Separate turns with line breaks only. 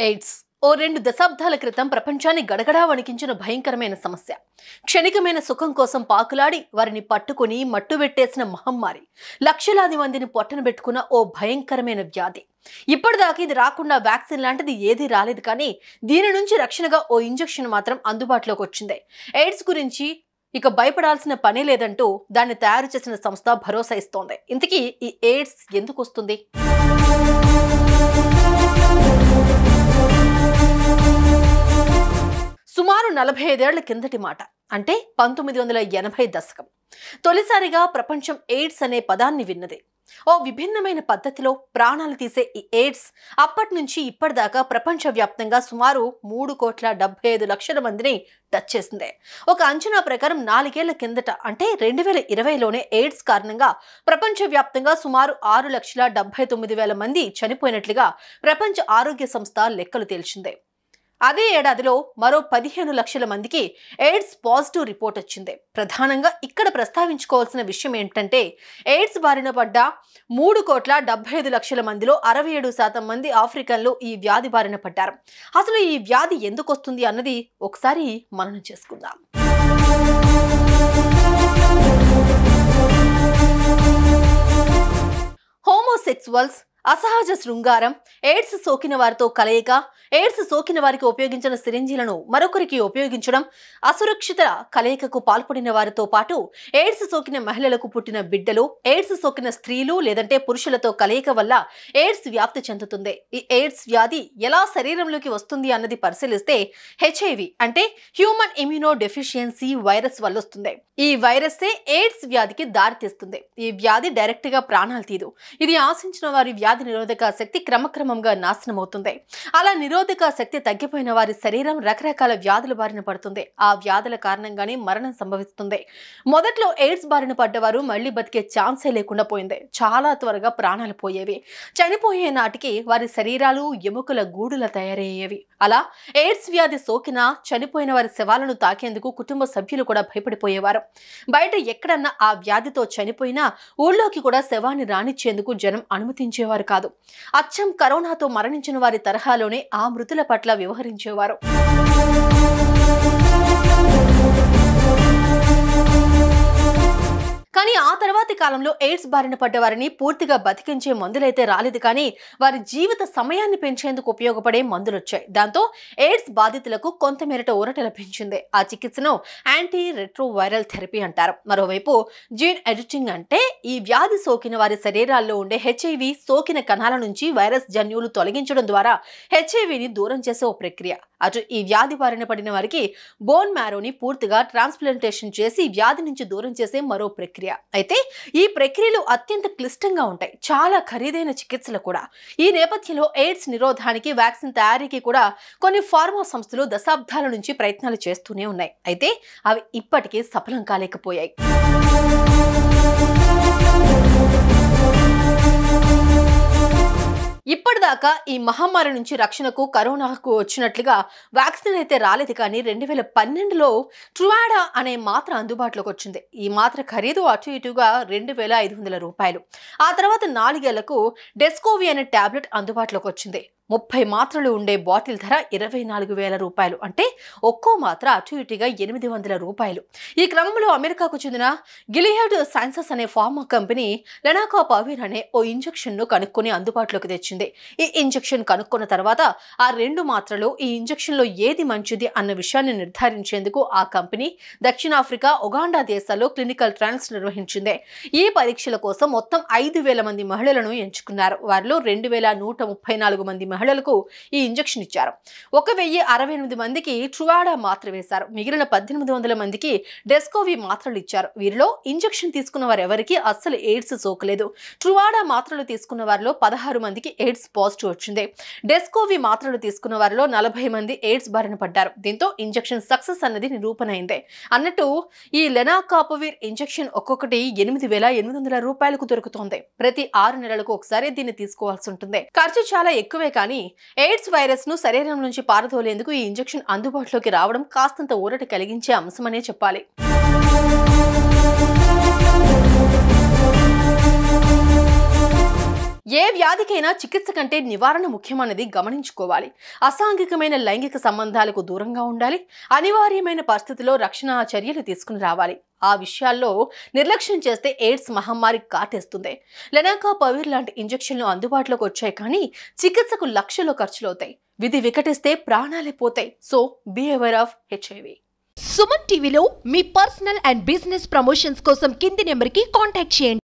AIDS ఓ 2 దశాబ్దాల క్రితం ప్రపంచాన్ని గడగడా వణికించిన భయంకరమైన సమస్య. క్షణికమైన సుఖం కోసం పాకులాడి వారిని పట్టుకుని మట్టుబెట్టేసిన మహమ్మారి. లక్షలాది మందిని పొట్టనబెట్టుకున్న ఓ భయంకరమైన వ్యాధి. ఇప్పటిదాకా ఇది రాకుండా వ్యాక్సిన్ లాంటిది ఏదీ రాలేదు, కానీ దీని నుంచి రక్షణగా ఓ ఇంజెక్షన్ మాత్రం అందుబాటులోకి వచ్చింది. ఎయిడ్స్ గురించి ఇక భయపడాల్సిన పనే లేదంటూ దాన్ని తయారు చేసిన సంస్థ భరోసా ఇస్తోంది. ఇంతకీ ఈ ఎయిడ్స్ ఎందుకు వస్తుంది? సుమారు 45 ఏళ్ల కిందటి మాట, అంటే 1980 దశకం. తొలిసారిగా ప్రపంచం ఎయిడ్స్ అనే పదాన్ని విన్నది. ఓ విభిన్నమైన పద్ధతిలో ప్రాణాలు తీసే ఈ ఎయిడ్స్ అప్పటి నుంచి ఇప్పటిదాకా ప్రపంచవ్యాప్తంగా సుమారు 3,75,00,000 మందిని టచ్ చేసింది. ఒక అంచనా ప్రకారం 4 ఏళ్ల కిందట, అంటే 2020లోనే ఎయిడ్స్ కారణంగా ప్రపంచవ్యాప్తంగా సుమారు 6,79,000 మంది చనిపోయినట్లుగా ప్రపంచ ఆరోగ్య సంస్థ లెక్కలు తేల్చింది. అదే ఏడాదిలో మరో 15 లక్షల మందికి ఎయిడ్స్ పాజిటివ్ రిపోర్ట్ వచ్చింది. ప్రధానంగా ఇక్కడ ప్రస్తావించుకోవాల్సిన విషయం ఏంటంటే, ఎయిడ్స్ బారిన పడ్డ 3,75,00,000 మందిలో 67% మంది ఆఫ్రికన్లు ఈ వ్యాధి బారిన పడ్డారు. అసలు ఈ వ్యాధి ఎందుకు వస్తుంది అన్నది ఒకసారి మననం చేసుకుందాం. హోమోసెక్సువల్స్, అసహజ శృంగారం, ఎయిడ్స్ సోకిన వారితో కలయిక, ఎయిడ్స్ సోకిన వారికి ఉపయోగించిన సిరింజీలను మరొకరికి ఉపయోగించడం, అసురక్షిత కలయికకు పాల్పడిన వారితో పాటు ఎయిడ్స్ సోకిన మహిళలకు పుట్టిన బిడ్డలు, ఎయిడ్స్ సోకిన స్త్రీలు లేదంటే పురుషులతో కలయిక వల్ల ఎయిడ్స్ వ్యాప్తి చెందుతుంది. ఈ ఎయిడ్స్ వ్యాధి ఎలా శరీరంలోకి వస్తుంది అన్నది పరిశీలిస్తే, HIV అంటే హ్యూమన్ ఇమ్యూనో డెఫిషియన్సీ వైరస్ వల్ల వస్తుంది. ఈ వైరస్సే ఎయిడ్స్ వ్యాధికి దారితీస్తుంది. ఈ వ్యాధి డైరెక్ట్ గా ప్రాణాలు తీదు. ఇది ఆశించిన వారి వ్యాధి నిరోధక శక్తి క్రమక్రమంగా నాశనం అవుతుంది. అలా నిరోధక శక్తి తగ్గిపోయిన వారి శరీరం రకరకాల వ్యాధుల బారిన పడుతుంది. ఆ వ్యాధుల కారణంగానే మరణం సంభవిస్తుంది. మొదట్లో ఎయిడ్స్ బారిన పడ్డవారు మళ్లీ బతికే ఛాన్సే లేకుండా పోయింది. చాలా త్వరగా ప్రాణాలు పోయేవి. చనిపోయే నాటికి వారి శరీరాలు ఎముకల గూడుల తయారయ్యేవి. అలా ఎయిడ్స్ వ్యాధి సోకినా చనిపోయిన వారి శవాలను తాకేందుకు కుటుంబ సభ్యులు కూడా భయపడిపోయేవారు. బయట ఎక్కడన్నా ఆ వ్యాధితో చనిపోయినా ఊళ్ళోకి కూడా శవాన్ని రానిచ్చేందుకు జనం అనుమతించేవారు కాదు. అచ్చం కరోనాతో మరణించిన వారి తరహాలోనే ఆ మృతుల పట్ల వ్యవహరించేవారు. కానీ ఆ తర్వాతి కాలంలో ఎయిడ్స్ బారిన పడ్డ వారిని పూర్తిగా బతికించే మందులైతే రాలేదు, కానీ వారి జీవిత సమయాన్ని పెంచేందుకు ఉపయోగపడే మందులు వచ్చాయి. దాంతో ఎయిడ్స్ బాధితులకు కొంతమేరట ఊరట లభించింది. ఆ చికిత్సను యాంటీ రెట్రోవైరల్ థెరపీ అంటారు. మరోవైపు జీన్ ఎడిటింగ్ అంటే ఈ వ్యాధి సోకిన వారి శరీరాల్లో ఉండే HIV సోకిన కణాల నుంచి వైరస్ జన్యువులు తొలగించడం ద్వారా HIVని దూరం చేసే ఓ ప్రక్రియ. అటు ఈ వ్యాధి బారిన పడిన వారికి బోన్ మ్యారోని పూర్తిగా ట్రాన్స్ప్లాంటేషన్ చేసి వ్యాధి నుంచి దూరం చేసే మరో ప్రక్రియ. అయితే ఈ ప్రక్రియలు అత్యంత క్లిష్టంగా ఉంటాయి. చాలా ఖరీదైన చికిత్సలు కూడా. ఈ నేపథ్యంలో ఎయిడ్స్ నిరోధానికి వ్యాక్సిన్ తయారీకి కూడా కొన్ని ఫార్మా సంస్థలు దశాబ్దాల నుంచి ప్రయత్నాలు చేస్తూనే ఉన్నాయి. అయితే అవి ఇప్పటికీ సఫలం కాలేకపోయాయి. ఇప్పటిదాకా ఈ మహమ్మారి నుంచి రక్షణకు కరోనాకు వచ్చినట్లుగా వ్యాక్సిన్ అయితే రాలేదు, కానీ 2012లో ట్రువాడా అనే మాత్ర అందుబాటులోకి వచ్చింది. ఈ మాత్ర ఖరీదు అటు ఇటుగా 2,500 రూపాయలు. ఆ తర్వాత 4 ఏళ్లకు డెస్కోవి అనే టాబ్లెట్ అందుబాటులోకి వచ్చింది. 30 మాత్రలు ఉండే బాటిల్ ధర 24,000 రూపాయలు, అంటే ఒక్కో మాత్ర అటు ఇటుగా 800 రూపాయలు. ఈ క్రమంలో అమెరికాకు చెందిన గిలియడ్ సైన్సెస్ అనే ఫార్మా కంపెనీ లెనాకాపవిర్ అనే ఓ ఇంజెక్షన్ ను కనుక్కొని అందుబాటులోకి తెచ్చింది. ఈ ఇంజెక్షన్ కనుక్కున్న తర్వాత ఆ 2 మాత్రలు ఈ ఇంజెక్షన్ లో ఏది మంచిది అన్న విషయాన్ని నిర్ధారించేందుకు ఆ కంపెనీ దక్షిణాఫ్రికా, ఉగాండా దేశాల్లో క్లినికల్ ట్రయల్స్ నిర్వహించింది. ఈ పరీక్షల కోసం మొత్తం 5,000 మంది మహిళలను ఎంచుకున్నారు. వారిలో 2,134 మంది మహిళలకు ఈ ఇంజెక్షన్ ఇచ్చారు. 1,068 మందికి ట్రువాడా మాత్ర వేశారు. మిగిలిన 1,800 మందికి డెస్కోవి మాత్రలు ఇచ్చారు. వీరిలో ఇంజెక్షన్ తీసుకున్న వారు ఎవరికి అస్సలు ఎయిడ్స్ సోకలేదు. ట్రువాడా మాత్రలు తీసుకున్న వారిలో 16 మందికి ఎయిడ్స్ పాజిటివ్ వచ్చింది. డెస్కోవి మాత్రలు తీసుకున్న వారిలో 40 మంది ఎయిడ్స్ బారిన పడ్డారు. దీంతో ఇంజెక్షన్ సక్సెస్ అన్నది నిరూపణ అయింది. అన్నట్టు ఈ లెనాకాపవిర్ ఇంజెక్షన్ ఒక్కొక్కటి 8,800 రూపాయలకు దొరుకుతోంది. ప్రతి 6 నెలలకు ఒకసారి దీన్ని తీసుకోవాల్సి ఉంటుంది. ఖర్చు చాలా ఎక్కువే, కానీ ఎయిడ్స్ వైరస్ ను శరీరం నుంచి పారదోలేందుకు ఈ ఇంజెక్షన్ అందుబాటులోకి రావడం కాస్తంత ఊరట కలిగించే అంశమనే చెప్పాలి. ఏ వ్యాధికైనా చికిత్స కంటే నివారణ ముఖ్యమన్నది గమనించుకోవాలి. అసాంఘికమైన లైంగిక సంబంధాలకు దూరంగా ఉండాలి. అనివార్యమైన పరిస్థితుల్లో రక్షణ చర్యలు తీసుకుని రావాలి. ఆ విషయాల్లో నిర్లక్ష్యం చేస్తే ఎయిడ్స్ మహమ్మారి కాటేస్తుంది. లెనాకాపవిర్ లాంటి ఇంజెక్షన్లు అందుబాటులోకి వచ్చాయి, కానీ చికిత్సకు లక్షల్లో ఖర్చులవుతాయి. విధి వికటిస్తే ప్రాణాలే పోతాయి. So be aware of HIV.
Suman టీవీలో మీ పర్సనల్ అండ్ బిజినెస్ ప్రమోషన్స్ కోసం కింది నెంబర్కి కాంటాక్ట్ చేయండి.